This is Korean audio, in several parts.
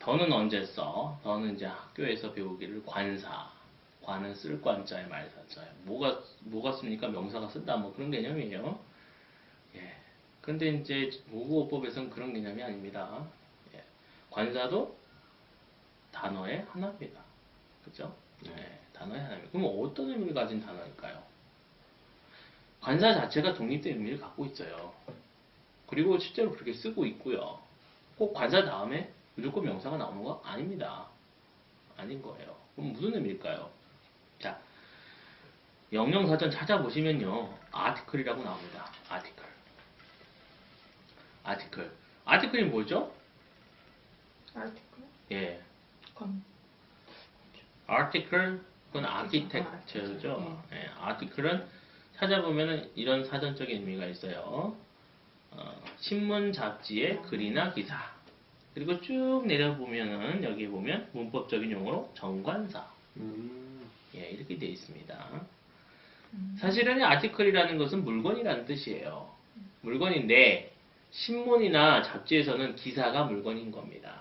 더는 언제 써? 더는 이제 학교에서 배우기를 관사. 관은 쓸 관자에 말사자에. 뭐가 씁니까? 명사가 쓴다. 뭐 그런 개념이에요. 예. 근데 이제 모국어법에서는 그런 개념이 아닙니다. 예. 관사도 단어의 하나입니다. 그죠? 예. 단어의 하나입니다. 그럼 어떤 의미를 가진 단어일까요? 관사 자체가 독립된 의미를 갖고 있어요. 그리고 실제로 그렇게 쓰고 있고요. 꼭 관사 다음에 무조건 명사가 나오는 거 아닙니다. 아닌 거예요. 그럼 무슨 의미일까요? 자, 영영사전 찾아보시면요. 아티클이라고 나옵니다. 아티클. 아티클. 아티클이 뭐죠? 아티클? 예. 건. 아티클, 그건 아키텍처죠. 예. 아티클은 찾아보면은 이런 사전적인 의미가 있어요. 신문, 잡지의 글이나 기사. 그리고 쭉 내려보면은 여기 보면 문법적인 용어로 정관사. 예, 이렇게 되어 있습니다. 사실은 아티클이라는 것은 물건이라는 뜻이에요. 물건인데 신문이나 잡지에서는 기사가 물건인 겁니다.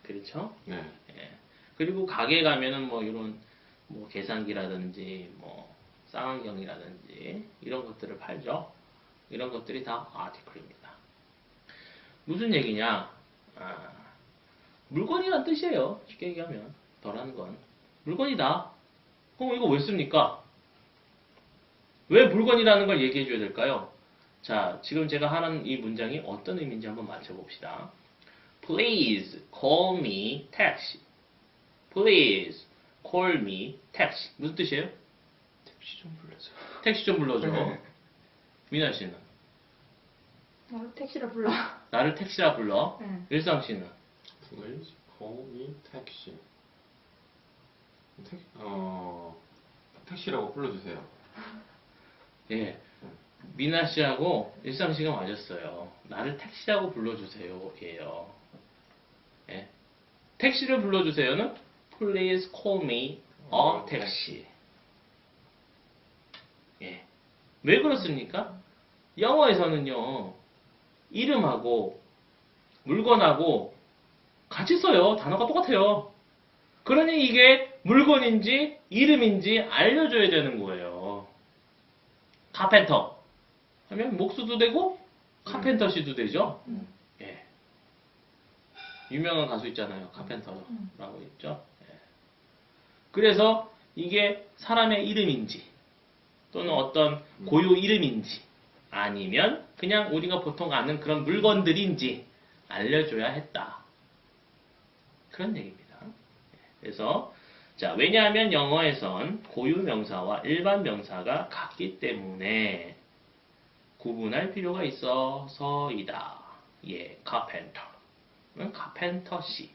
그렇죠? 네. 예. 그리고 가게 가면은 뭐 이런 뭐 계산기라든지 뭐 쌍안경이라든지 이런 것들을 팔죠. 이런 것들이 다 아티클입니다. 무슨 얘기냐? 물건이란 뜻이에요. 쉽게 얘기하면 더라는 건 물건이다. 그럼 이거 왜 씁니까? 왜 물건이라는 걸 얘기해 줘야 될까요? 자, 지금 제가 하는 이 문장이 어떤 의미인지 한번 맞춰봅시다. Please call me taxi. Please call me taxi. 무슨 뜻이에요? 택시 좀 불러줘. 택시 좀 불러줘. 미나 씨는? 나를 택시를 불러. 나를 택시라 불러. 네. 일상 씨는? Please call me taxi. 택시라고 불러주세요. 예. 미나 씨하고 일상 씨가 맞았어요. 나를 택시라고 불러주세요. 예요. 예. 택시를 불러주세요는 Please call me a taxi. 예. 왜 그렇습니까? 영어에서는요, 이름하고 물건하고 같이 써요. 단어가 똑같아요. 그러니 이게 물건인지 이름인지 알려줘야 되는 거예요. 카펜터 하면 목수도 되고 카펜터시도 되죠. 예. 유명한 가수 있잖아요. 카펜터라고 있죠. 예. 그래서 이게 사람의 이름인지 또는 어떤 고유 이름인지 아니면 그냥 우리가 보통 아는 그런 물건들인지 알려줘야 했다. 그런 얘기입니다. 그래서 자, 왜냐하면 영어에선 고유 명사와 일반 명사가 같기 때문에 구분할 필요가 있어서이다. 예, carpenter는 carpenter씨,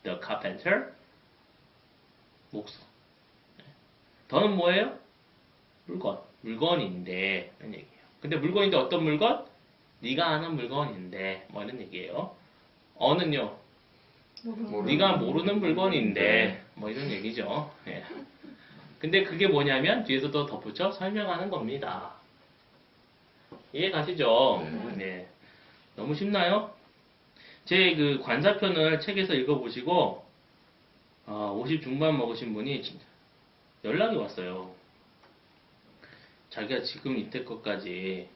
the carpenter 목수. 더는 뭐예요? 물건인데 이런 얘기예요. 근데 물건인데 어떤 물건? 네가 아는 물건인데 뭐 이런 얘기예요. 어는요? 네가 모르는 물건인데 뭐 이런 얘기죠. 예. 근데 그게 뭐냐면 뒤에서 또 덧붙여 설명하는 겁니다. 이해 가시죠? 네. 너무 쉽나요? 제 그 관사편을 책에서 읽어보시고 50 중반 먹으신 분이 연락이 왔어요. 자기가 지금 이때껏까지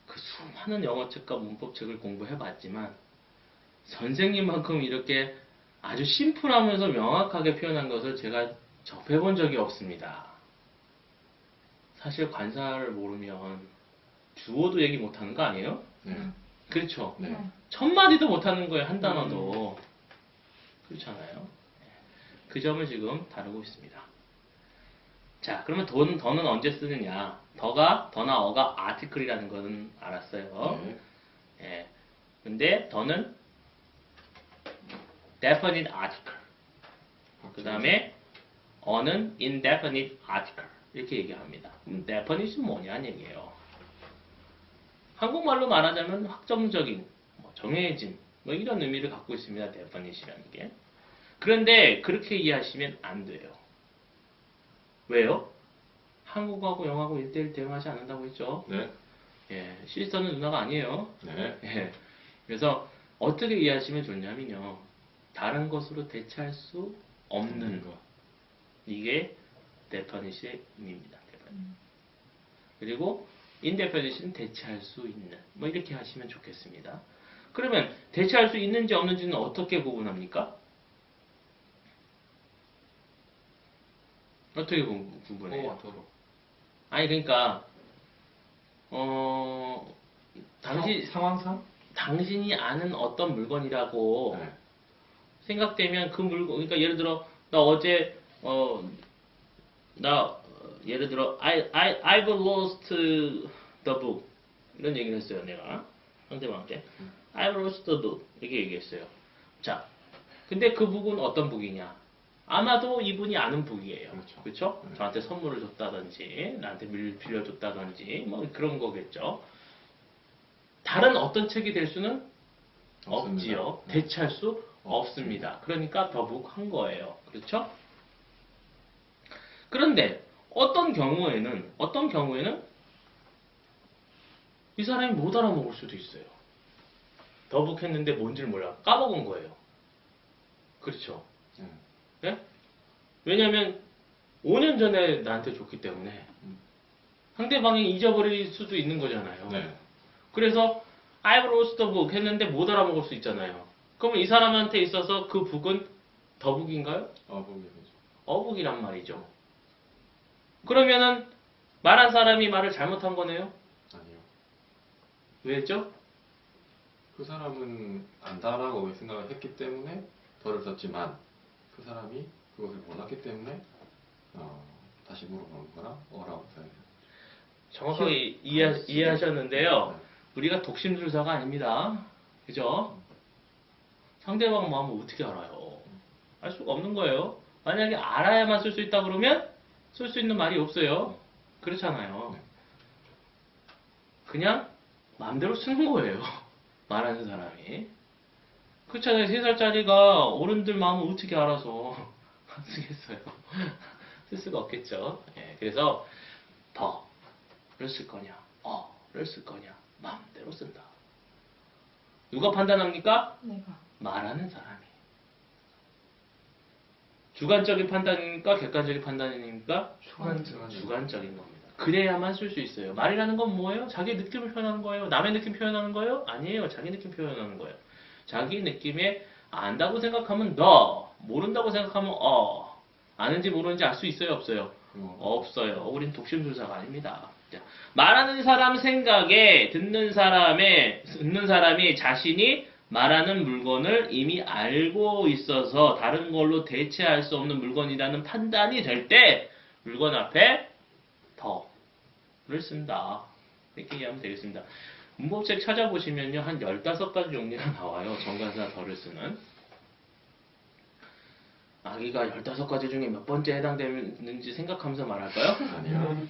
그 수많은 영어책과 문법책을 공부해봤지만 선생님만큼 이렇게 아주 심플하면서 명확하게 표현한 것을 제가 접해본 적이 없습니다. 사실 관사를 모르면 주어도 얘기 못하는 거 아니에요? 그렇죠? 네. 첫 마디도 못하는 거예요. 한 단어도. 그렇잖아요. 그 점을 지금 다루고 있습니다. 자, 그러면 더는 언제 쓰느냐? 더나 어가 아티클이라는 거는 알았어요. 예. 근데 더는 definite article. 그 다음에 어는 indefinite article. 이렇게 얘기합니다. 그럼 definite는 뭐냐는 얘기예요. 한국말로 말하자면 확정적인, 정해진, 뭐 이런 의미를 갖고 있습니다. definite이라는 게. 그런데 그렇게 이해하시면 안 돼요. 왜요? 한국어하고 영어하고 1대1 대응하지 않는다고 했죠? 네. 예, 시스터는 누나가 아니에요. 네. 예. 그래서 어떻게 이해하시면 좋냐면요. 다른 것으로 대체할 수 없는 거. 이게 definition의 의미입니다. 그리고 indefinition 대체할 수 있는 뭐 이렇게 하시면 좋겠습니다. 그러면 대체할 수 있는지 없는지는 어떻게 구분합니까? 어떻게 구분해요? 더러. 아니 그러니까 상황상? 당신이 아는 어떤 물건이라고 네. 생각되면 그 물건 그러니까 예를 들어 나 어제 예를 들어 I've lost the book 이런 얘기를 했어요 내가 상대방한테 I've lost the book 이렇게 얘기했어요. 자 근데 그 북은 어떤 북이냐? 아마도 이분이 아는 북이에요. 그렇죠. 그렇죠? 네. 저한테 선물을 줬다든지 나한테 빌려줬다든지 뭐 그런 거겠죠. 다른 어떤 책이 될 수는 없습니다. 없지요. 네. 대체할 수 없습니다. 그러니까 더북한 거예요. 그렇죠? 그런데 어떤 경우에는 이 사람이 못 알아먹을 수도 있어요. 더북했는데 뭔지를 몰라. 까먹은 거예요. 그렇죠? 예? 왜냐면 5년 전에 나한테 줬기 때문에 상대방이 잊어버릴 수도 있는 거잖아요. 네. 그래서 I've lost the book 했는데 못 알아먹을 수 있잖아요. 그러면 이 사람한테 있어서 그 북은 더북인가요? 어북이죠. 어북이란 말이죠. 그러면은 말한 사람이 말을 잘못한 거네요? 아니요. 왜죠? 그 사람은 안다라고 생각을 했기 때문에 덜을 썼지만 그 사람이 그것을 몰랐기 때문에 다시 물어보는 거라 어라고 써요. 정확하게 이해하셨는데요. 우리가 독심술사가 아닙니다. 그죠? 상대방 마음을 어떻게 알아요? 알 수가 없는 거예요. 만약에 알아야만 쓸 수 있다 그러면 쓸 수 있는 말이 없어요. 그렇잖아요. 그냥 마음대로 쓰는 거예요. 말하는 사람이. 그렇잖아요. 3살짜리가 어른들 마음을 어떻게 알아서 안 쓰겠어요. 쓸 수가 없겠죠. 예, 그래서 더를 쓸 거냐, 어를 쓸 거냐, 마음대로 쓴다. 누가 판단합니까? 내가. 말하는 사람이. 주관적인 판단입니까? 객관적인 판단입니까? 주관적인 겁니다. 그래야만 쓸 수 있어요. 말이라는 건 뭐예요? 자기 느낌을 표현하는 거예요. 남의 느낌 표현하는 거예요? 아니에요. 자기 느낌 표현하는 거예요. 자기 느낌에 안다고 생각하면 너, 모른다고 생각하면 아는지 모르는지 알 수 있어요? 없어요? 없어요. 우린 독심술사가 아닙니다. 자, 말하는 사람 생각에 듣는 사람이 자신이 말하는 물건을 이미 알고 있어서 다른 걸로 대체할 수 없는 물건이라는 판단이 될 때 물건 앞에 더를 쓴다. 이렇게 이해하면 되겠습니다. 문법책 찾아보시면요. 한 15가지 종류가 나와요. 정관사 더를 쓰는. 아기가 15가지 중에 몇 번째 해당되는지 생각하면서 말할까요? 아니요.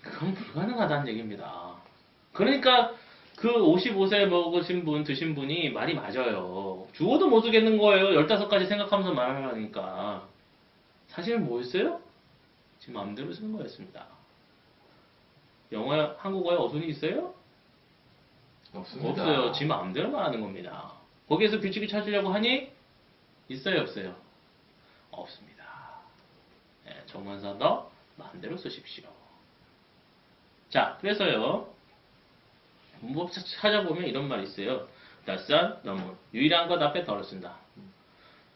그건 불가능하다는 얘기입니다. 그러니까 그 55세 먹으신 분, 드신 분이 말이 맞아요. 죽어도 못 쓰겠는 거예요. 15가지 생각하면서 말하려니까. 사실은 뭐였어요? 지 마음대로 쓰는 거였습니다. 한국어에 어순이 있어요? 없습니다. 없어요. 지 마음대로 말하는 겁니다. 거기에서 규칙을 찾으려고 하니? 있어요, 없어요? 없습니다. 네, 정관사 더 마음대로 쓰십시오. 자, 그래서요. 문법 찾아보면 이런 말이 있어요. 낯선, 너무 유일한 것 앞에 더를 쓴다.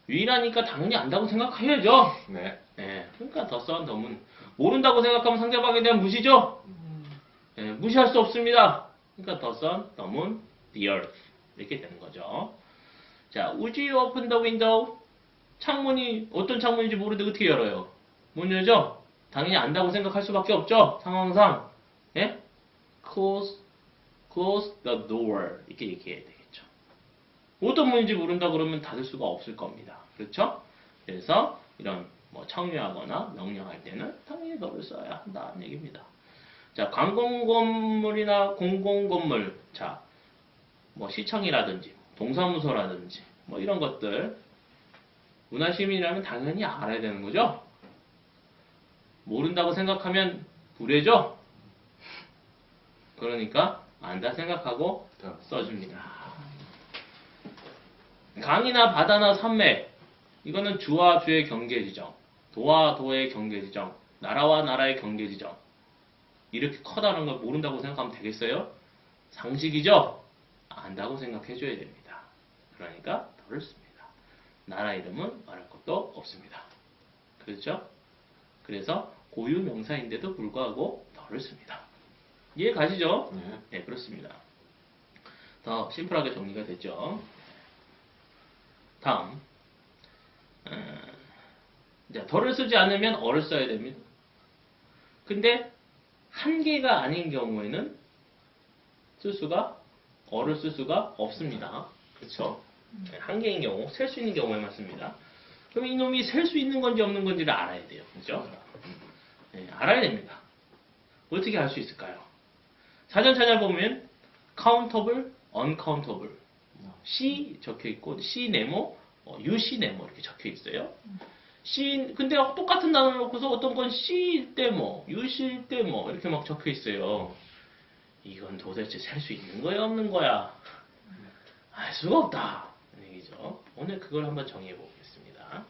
유일하니까 당연히 안다고 생각해야죠. 네. 네, 그러니까 더선, 더문 모른다고 생각하면 상대방에 대한 무시죠. 네, 무시할 수 없습니다. 그러니까 더선, 더문, the earth 이렇게 되는 거죠. 자, would you open the window? 창문이 어떤 창문인지 모르는데 어떻게 열어요? 못 열죠? 당연히 안다고 생각할 수밖에 없죠. 상황상. 예? close the door 이렇게 얘기해야 되겠죠. 어떤 문인지 모른다 그러면 닫을 수가 없을 겁니다. 그렇죠? 그래서 이런 뭐 청유하거나 명령할 때는 당연히 더를 써야 한다는 얘기입니다. 자, 관공건물이나 공공건물, 자, 뭐 시청이라든지 동사무소라든지 뭐 이런 것들 문화시민이라면 당연히 알아야 되는 거죠. 모른다고 생각하면 불해죠. 그러니까 안다 생각하고 써줍니다. 강이나 바다나 산맥. 이거는 주와 주의 경계 지정. 도와 도의 경계 지정. 나라와 나라의 경계 지정. 이렇게 커다란 걸 모른다고 생각하면 되겠어요? 상식이죠? 안다고 생각해줘야 됩니다. 그러니까 덜을 씁니다. 나라 이름은 말할 것도 없습니다. 그렇죠? 그래서 고유 명사인데도 불구하고 덜을 씁니다. 이해 가시죠? 네. 네, 그렇습니다. 더 심플하게 정리가 됐죠? 다음. 자, 덜을 쓰지 않으면 어를 써야 됩니다. 근데 한 개가 아닌 경우에는 어를 쓸 수가 없습니다. 그렇죠? 네, 한 개인 경우, 셀 수 있는 경우에만 씁니다. 그럼 이놈이 셀 수 있는 건지 없는 건지를 알아야 돼요. 그렇죠? 네, 알아야 됩니다. 어떻게 알 수 있을까요? 사전 찾아보면 countable, uncountable, C 적혀 있고 C 네모, UC 네모 이렇게 적혀 있어요. C 근데 똑같은 단어를 놓고서 어떤 건 C 때 뭐, UC 때 뭐 이렇게 막 적혀 있어요. 이건 도대체 셀 수 있는 거야 없는 거야? 알 수가 없다. 얘기죠. 오늘 그걸 한번 정의해 보겠습니다.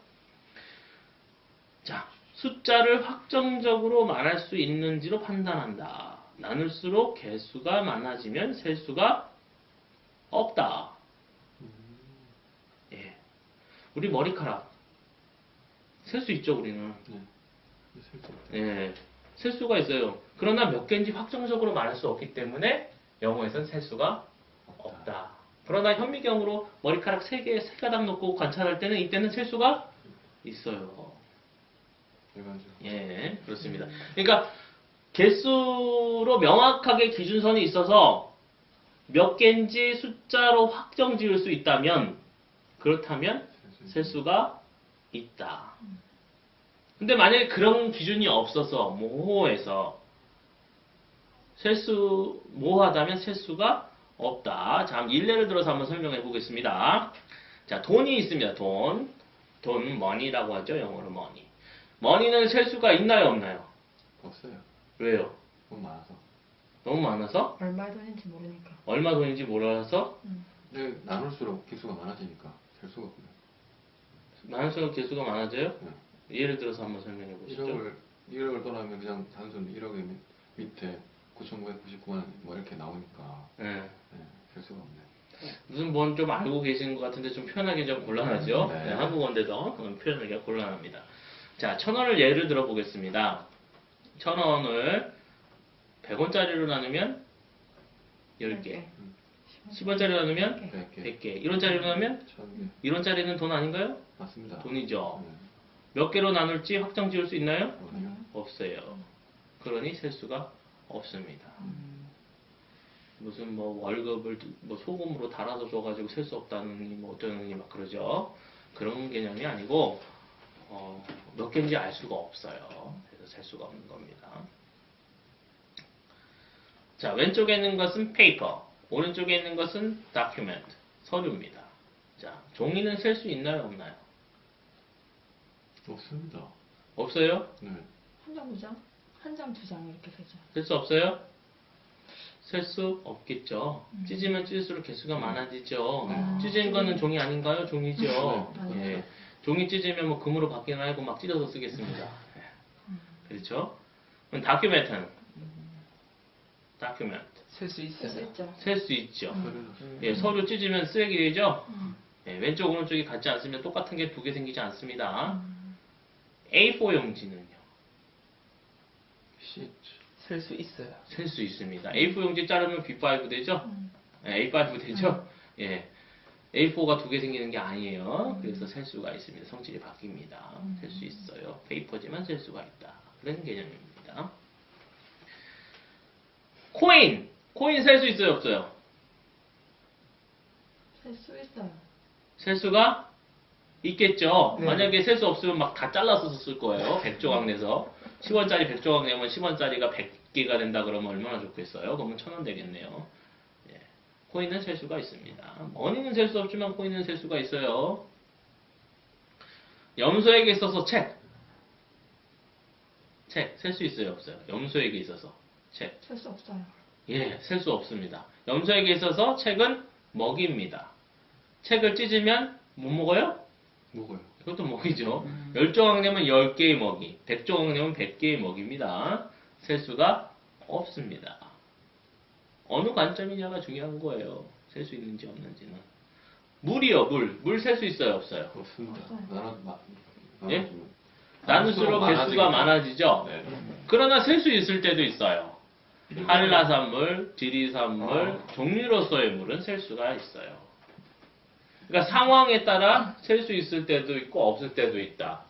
자, 숫자를 확정적으로 말할 수 있는지로 판단한다. 나눌수록 개수가 많아지면 셀 수가 없다. 예. 우리 머리카락 셀 수 있죠, 우리는. 네. 셀 수 없다. 예. 셀 수가 있어요. 그러나 몇 개인지 확정적으로 말할 수 없기 때문에 영어에선 셀 수가 없다. 그러나 현미경으로 머리카락 3개, 3가닥 놓고 관찰할 때는 이때는 셀 수가 있어요. 일반적으로. 예, 그렇습니다. 그러니까 개수로 명확하게 기준선이 있어서 몇 개인지 숫자로 확정 지을 수 있다면 그렇다면 셀 수가 있다. 근데 만약에 그런 기준이 없어서 모호해서 모호하다면 셀 수가 없다. 자, 일례를 들어서 한번 설명해 보겠습니다. 자, 돈이 있습니다. 돈, money라고 하죠. 영어로 money. money는 셀 수가 있나요, 없나요? 없어요. 왜요? 너무 많아서. 너무 많아서? 얼마 돈인지 모르니까. 얼마 돈인지 몰라서? 근데 나눌수록 개수가 많아지니까 셀 수가 없네요. 많을수록 개수가 많아져요? 네. 예를 들어서 한번 설명해 보시죠. 1억을 떠나면 그냥 단순 1억의 밑에 9,999만 뭐 이렇게 나오니까 예. 네, 셀 수가 없네요. 무슨 뭔 좀 알고 계시는 것 같은데 좀 표현하기 좀 곤란하죠? 네. 네, 한국어인데도 표현하기가 곤란합니다. 자, 1,000원을 예를 들어 보겠습니다. 1,000원을 100원짜리로 나누면 10개, 10원짜리로 나누면 100개. 100개, 1원짜리로 나누면 1,000개. 1원짜리는 돈 아닌가요? 맞습니다. 돈이죠. 네. 몇 개로 나눌지 확정 지을 수 있나요? 그러네요. 없어요. 그러니 셀 수가 없습니다. 무슨 뭐 월급을 뭐 소금으로 달아서 줘가지고 셀 수 없다느니 뭐 어쩌느니 막 그러죠. 그런 개념이 아니고 몇 개인지 알 수가 없어요. 그래서 셀 수가 없는 겁니다. 자, 왼쪽에 있는 것은 paper, 오른쪽에 있는 것은 document, 서류입니다. 자, 종이는 셀 수 있나요, 없나요? 없습니다. 없어요? 네. 한 장, 두 장? 한 장, 두 장 이렇게 되죠. 셀 수 없어요? 셀 수 없겠죠. 찢으면 찢을수록 개수가 많아지죠. 찢은 거는 종이 아닌가요? 종이죠. 네. 예. 종이 찢으면 뭐 금으로 바뀌나 하고 막 찢어서 쓰겠습니다. 예. 그렇죠? 그럼 다큐멘트는? 다큐멘트. 쓸 수 쓸 수 있어요. 있죠. 셀 수 있죠. 서류는 예, 서류 찢으면 쓰레기 되죠? 음. 예, 왼쪽 오른쪽이 같지 않으면 똑같은 게 두 개 생기지 않습니다. A4 용지는요? 시트. 쓸 수 있어요. 셀 수 있습니다. A4 용지 자르면 B5 되죠? 예, A5 되죠? 예. A4가 두 개 생기는 게 아니에요. 그래서 셀 수가 있습니다. 성질이 바뀝니다. 셀 수 있어요. 페이퍼지만 셀 수가 있다. 그런 개념입니다. 코인! 코인 셀 수 있어요, 없어요? 쓸 수 있어요. 셀 수가 있겠죠. 네. 만약에 셀 수 없으면 막 다 잘라서 쓸 거예요. 100조각 내서. 10원짜리 100조각 내면 10원짜리가 100개가 된다 그러면 얼마나 좋겠어요? 그러면 1,000원 되겠네요. 예. 코인은 셀 수가 있습니다. 머니는 셀 수 없지만 코인은 셀 수가 있어요. 염소에게 있어서 책. 셀 수 있어요, 없어요? 염소에게 있어서 책. 쓸 수 없어요. 예, 셀 수 없습니다. 염소에게 있어서 책은 먹이입니다. 책을 찢으면 못 먹어요? 먹어요. 그것도 먹이죠. 10조각 내면 10개의 먹이, 100조각 내면 100개의 먹입니다. 셀 수가 없습니다. 어느 관점이냐가 중요한 거예요. 셀 수 있는지 없는지는. 물이요, 물. 물 셀 수 있어요, 없어요? 없습니다. 없어요. 예? 나눌수록 개수가 많아지죠? 네. 그러나 셀 수 있을 때도 있어요. 한라산물, 지리산물, 종류로서의 물은 셀 수가 있어요. 그러니까 상황에 따라 셀 수 있을 때도 있고 없을 때도 있다.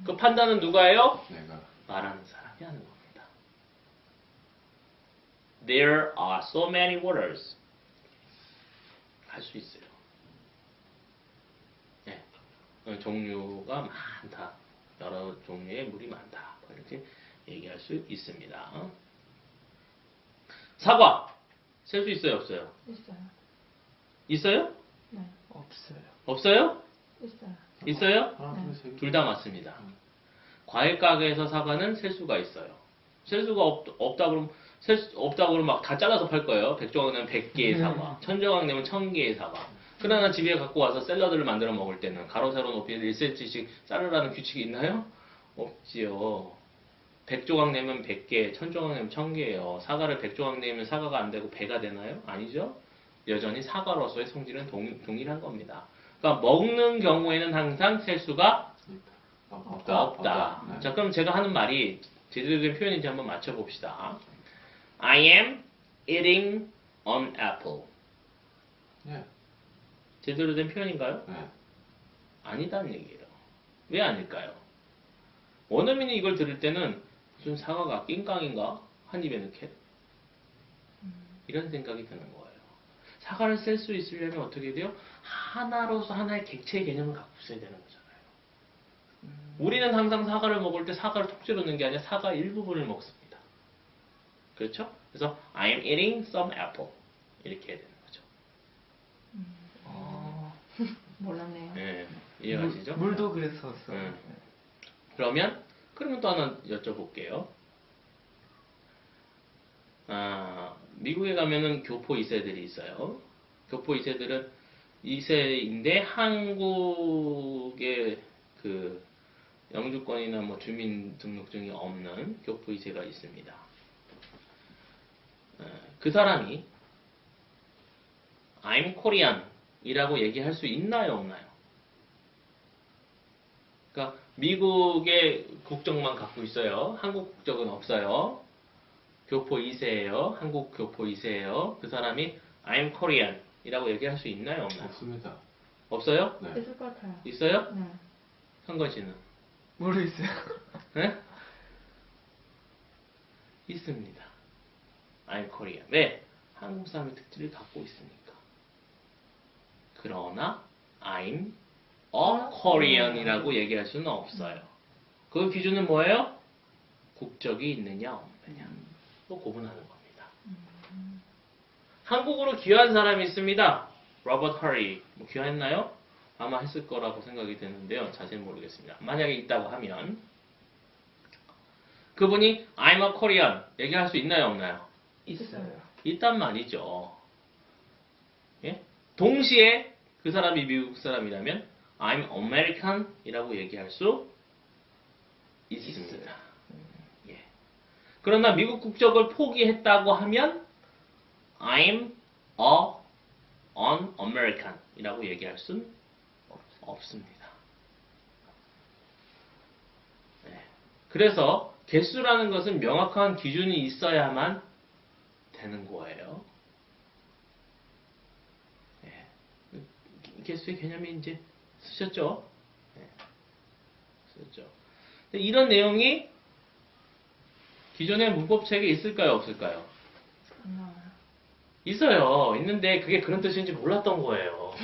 그 판단은 누가 해요? 내가 말하는 사람이 하는 겁니다. There are so many waters. 할 수 있어요. 네. 종류가 많다. 여러 종류의 물이 많다. 이렇게 얘기할 수 있습니다. 사과. 셀 수 있어요, 없어요? 있어요. 있어요? 네. 없어요. 없어요? 있어요. 있어요? 하나, 둘, 셋. 둘 다 맞습니다. 과일 가게에서 사과는 셀 수가 있어요. 셀 수가 없다 그러면 없다 그러면 막 다 잘라서 팔 거예요. 100조각 내면 100개의 사과, 1000조각 내면 1000개의 사과. 그러나 집에 갖고 와서 샐러드를 만들어 먹을 때는 가로 세로 높이를 1cm씩 자르라는 규칙이 있나요? 없지요. 100조각 내면 100개, 1000조각 내면 1000개예요. 사과를 100조각 내면 사과가 안 되고 배가 되나요? 아니죠. 여전히 사과로서의 성질은 동일한 겁니다. 그러니까 먹는 경우에는 항상 셀 수가 없다. 네. 자, 그럼 제가 하는 말이 제대로 된 표현인지 한번 맞춰봅시다. I am eating an apple. 네. 제대로 된 표현인가요? 네. 아니다는 얘기예요. 왜 아닐까요? 원어민이 이걸 들을 때는 무슨 사과가 낑깡인가? 한 입에 넣게? 이런 생각이 드는 거예요. 사과를 셀 수 있으려면 어떻게 돼요? 하나로서 하나의 객체의 개념을 갖고 있어야 되는 거잖아요. 우리는 항상 사과를 먹을 때 사과를 통째로 넣는 게 아니라 사과 일부분을 먹습니다. 그렇죠? 그래서 I am eating some apple. 이렇게 해야 되는 거죠. 몰랐네요. 네, 이해가시죠? 물도 그래서 써요. 네. 그러면 또 하나 여쭤볼게요. 미국에 가면은 교포 2세들이 있어요. 교포 2세들은 2세인데 한국의 그 영주권이나 뭐 주민등록증이 없는 교포 2세가 있습니다. 그 사람이 I'm Korean 이라고 얘기할 수 있나요, 없나요? 그러니까 미국의 국적만 갖고 있어요. 한국 국적은 없어요. 교포 2세예요. 한국 교포 2세예요. 그 사람이 I'm Korean 이라고 얘기할 수 있나요, 없나요? 없습니다. 없어요? 네. 있을 것 같아요. 있어요? 네. 한건 씨는? 모르겠어요. 네? 있습니다. I'm Korean. 왜? 한국 사람의 특질을 갖고 있으니까. 그러나 I'm a Korean이라고 얘기할 수는 없어요. 그 기준은 뭐예요? 국적이 있느냐 없느냐. 또 구분하는 겁니다. 한국으로 귀화한 사람이 있습니다. 로버트 허리. 뭐 귀화했나요? 아마 했을 거라고 생각이 드는데요. 자세히 모르겠습니다. 만약에 있다고 하면 그분이 I'm a Korean 얘기할 수 있나요 없나요? 있어요. 있단 말이죠. 예? 동시에 그 사람이 미국 사람이라면 I'm American 이라고 얘기할 수 있습니다. 예. 그러나 미국 국적을 포기했다고 하면 I'm an American 이라고 얘기할 수는 없습니다. 네. 그래서 개수라는 것은 명확한 기준이 있어야만 되는 거예요. 네. 개수의 개념이 이제 쓰셨죠? 네. 쓰셨죠? 근데 이런 내용이 기존의 문법책에 있을까요? 없을까요? 안 나와요. 있어요. 있는데 그게 그런 뜻인지 몰랐던 거예요.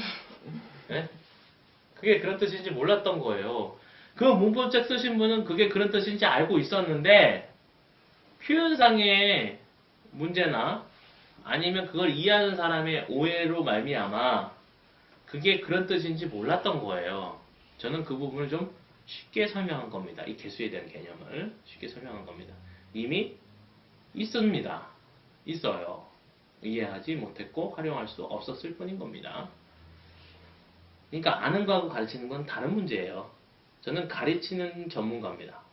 네? 그게 그런 뜻인지 몰랐던 거예요. 그 문법책 쓰신 분은 그게 그런 뜻인지 알고 있었는데 표현상의 문제나 아니면 그걸 이해하는 사람의 오해로 말미암아 그게 그런 뜻인지 몰랐던 거예요. 저는 그 부분을 좀 쉽게 설명한 겁니다. 이 개수에 대한 개념을 쉽게 설명한 겁니다. 이미 있습니다. 있어요. 이해하지 못했고 활용할 수 없었을 뿐인 겁니다. 그러니까 아는 거하고 가르치는 건 다른 문제예요. 저는 가르치는 전문가입니다.